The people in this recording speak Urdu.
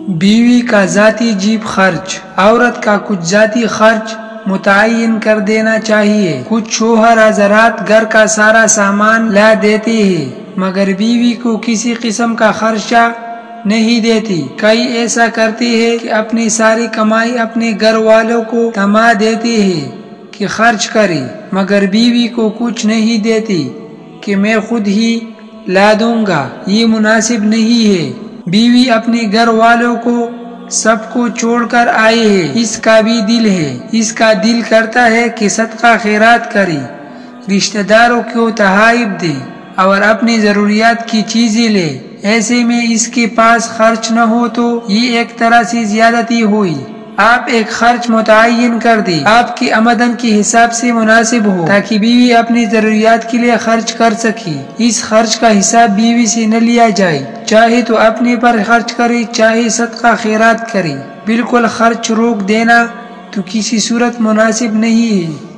بیوی کا ذاتی جیب خرچ۔ عورت کا کچھ ذاتی خرچ متعین کر دینا چاہیے۔ کچھ شوہر حضرات گھر کا سارا سامان لا دیتے ہیں مگر بیوی کو کسی قسم کا خرچہ نہیں دیتی۔ کئی ایسا کرتے ہیں کہ اپنی ساری کمائی اپنے گھر والوں کو تما دیتے ہیں کہ خرچ کرے مگر بیوی کو کچھ نہیں دیتی کہ میں خود ہی لا دوں گا۔ یہ مناسب نہیں ہے۔ بیوی اپنے گھر والوں کو سب کو چھوڑ کر آئے ہے، اس کا بھی دل ہے، اس کا دل کرتا ہے کہ صدقہ خیرات کرے، رشتہ داروں کو تحائف دے اور اپنی ضروریات کی چیزیں لے۔ ایسے میں اس کے پاس خرچ نہ ہو تو یہ ایک طرح سے زیادتی ہوئی۔ آپ ایک خرچ متعین کر دیں، آپ کی آمدن کے حساب سے مناسب ہو تاکہ بیوی اپنی ضروریات کے لیے خرچ کر سکے۔ اس خرچ کا حساب بیوی سے نہ لیا جائے، چاہے تو اپنے پر خرچ کرے چاہے صدقہ خیرات کرے۔ بالکل خرچ روک دینا تو کسی صورت مناسب نہیں ہے۔